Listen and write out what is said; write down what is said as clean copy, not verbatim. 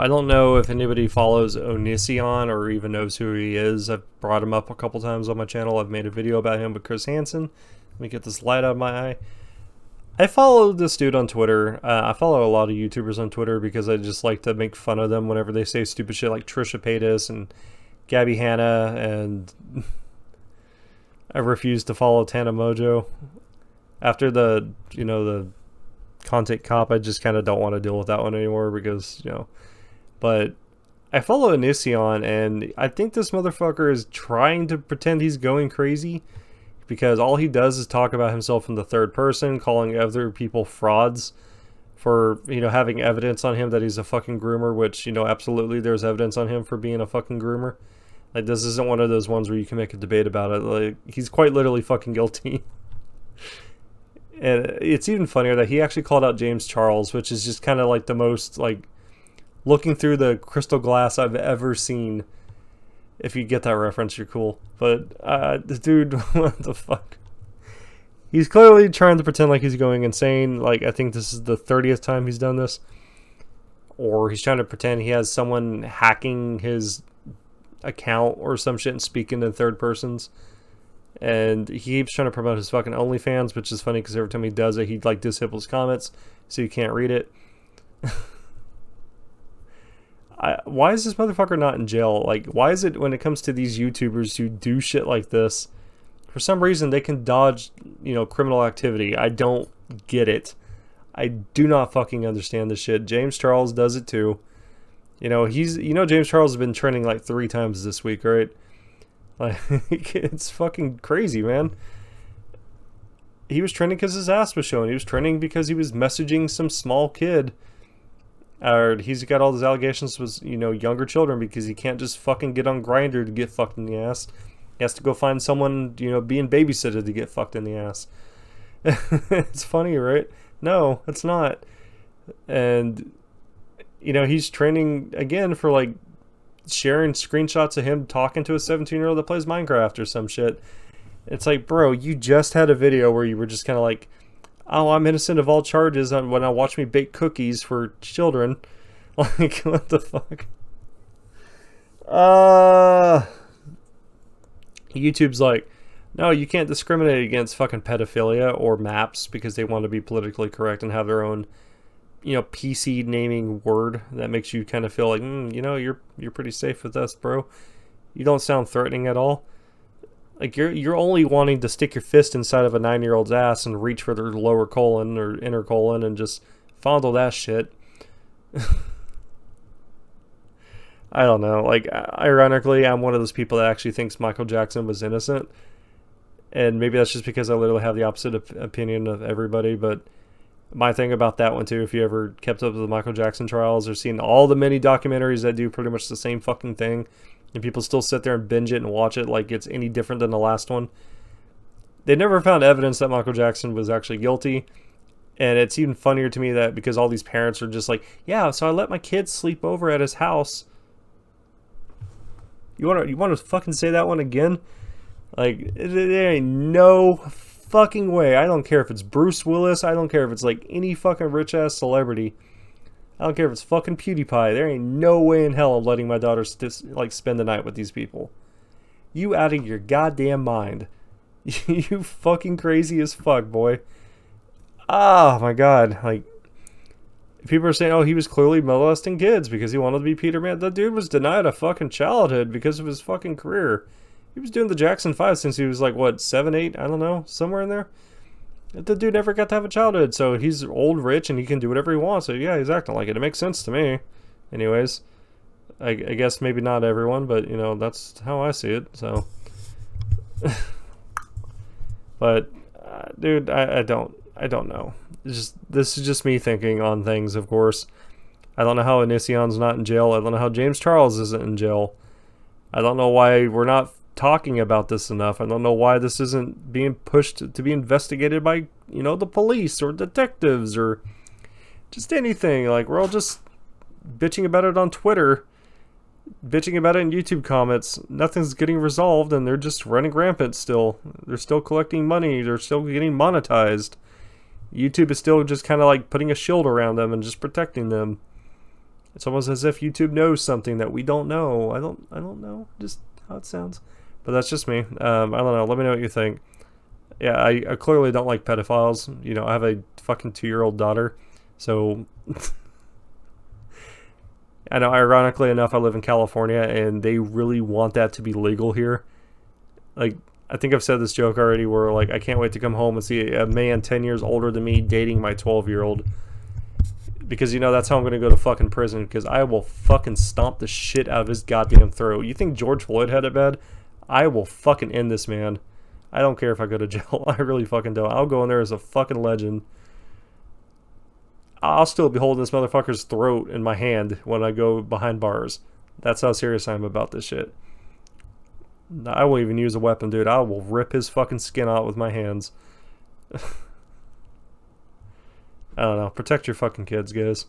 I don't know if anybody follows Onision or even knows who he is. I've brought him up a couple times on my channel. I've made a video about him with Chris Hanson. Let me get this light out of my eye. I follow this dude on Twitter. I follow a lot of YouTubers on Twitter because I just like to make fun of them whenever they say stupid shit like Trisha Paytas and Gabby Hanna, and I refuse to follow Tana Mojo. After the content cop, I just kind of don't want to deal with that one anymore because, but I follow Onision, and I think this motherfucker is trying to pretend he's going crazy because all he does is talk about himself in the third person, calling other people frauds for, having evidence on him that he's a fucking groomer, which, absolutely there's evidence on him for being a fucking groomer. Like, this isn't one of those ones where you can make a debate about it. Like, he's quite literally fucking guilty. And it's even funnier that he actually called out James Charles, which is just kind of like the most, like, looking through the crystal glass I've ever seen. If you get that reference, you're cool. But, the dude, what the fuck? He's clearly trying to pretend like he's going insane. Like, I think this is the 30th time he's done this. Or he's trying to pretend he has someone hacking his account or some shit and speaking in third persons. And he keeps trying to promote his fucking OnlyFans, which is funny because every time he does it, he like disables comments so you can't read it. Why is this motherfucker not in jail? Like, why is it when it comes to these YouTubers who do shit like this, for some reason they can dodge, criminal activity? I don't get it. I do not fucking understand this shit. James Charles does it too. James Charles has been trending like 3 times this week, right? Like, it's fucking crazy, man. He was trending because his ass was showing. He was trending because he was messaging some small kid. Or he's got all these allegations with, younger children because he can't just fucking get on Grindr to get fucked in the ass. He has to go find someone, being babysitted to get fucked in the ass. It's funny, right? No, it's not. And, he's trending again for, like, sharing screenshots of him talking to a 17-year-old that plays Minecraft or some shit. It's like, bro, you just had a video where you were just kind of like, oh, I'm innocent of all charges when I watch me bake cookies for children. Like, what the fuck? YouTube's like, no, you can't discriminate against fucking pedophilia or maps because they want to be politically correct and have their own, PC naming word that makes you kind of feel like, you're pretty safe with us, bro. You don't sound threatening at all. Like, you're only wanting to stick your fist inside of a 9-year-old's ass and reach for their lower colon or inner colon and just fondle that shit. I don't know. Like, ironically, I'm one of those people that actually thinks Michael Jackson was innocent. And maybe that's just because I literally have the opposite opinion of everybody, but my thing about that one too, if you ever kept up with the Michael Jackson trials or seen all the many documentaries that do pretty much the same fucking thing, and people still sit there and binge it and watch it like it's any different than the last one, they never found evidence that Michael Jackson was actually guilty. And it's even funnier to me that because all these parents are just like, yeah, so I let my kids sleep over at his house. You want to fucking say that one again? Like, there ain't no fucking way. I don't care if it's Bruce Willis. I don't care if it's like any fucking rich ass celebrity. I don't care if it's fucking PewDiePie. There ain't no way in hell I'm letting my daughter spend the night with these people. You out of your goddamn mind. You fucking crazy as fuck, boy. Oh my god. Like, people are saying, oh, he was clearly molesting kids because he wanted to be Peter Man. That dude was denied a fucking childhood because of his fucking career. He was doing the Jackson 5 since he was like, what, 7, 8? I don't know. Somewhere in there. The dude never got to have a childhood, so he's old, rich, and he can do whatever he wants. So yeah, he's acting like it. It makes sense to me. Anyways, I guess maybe not everyone, but, that's how I see it, so. But, dude, I don't know. This is just me thinking on things, of course. I don't know how Onision's not in jail. I don't know how James Charles isn't in jail. I don't know why we're not talking about this enough. I don't know why this isn't being pushed to be investigated by, the police or detectives or just anything. Like, we're all just bitching about it on Twitter, bitching about it in YouTube comments. Nothing's getting resolved, and they're just running rampant still. They're still collecting money. They're still getting monetized. YouTube is still just kind of like putting a shield around them and just protecting them. It's almost as if YouTube knows something that we don't know. I don't know just how it sounds. But that's just me. I don't know. Let me know what you think. Yeah, I clearly don't like pedophiles. You know, I have a fucking 2-year-old daughter. So, I know, ironically enough, I live in California, and they really want that to be legal here. Like, I think I've said this joke already where, like, I can't wait to come home and see a man 10 years older than me dating my 12-year-old. Because, you know, that's how I'm going to go to fucking prison, because I will fucking stomp the shit out of his goddamn throat. You think George Floyd had it bad? I will fucking end this man. I don't care if I go to jail. I really fucking don't. I'll go in there as a fucking legend. I'll still be holding this motherfucker's throat in my hand when I go behind bars. That's how serious I am about this shit. I won't even use a weapon, dude. I will rip his fucking skin out with my hands. I don't know. Protect your fucking kids, guys.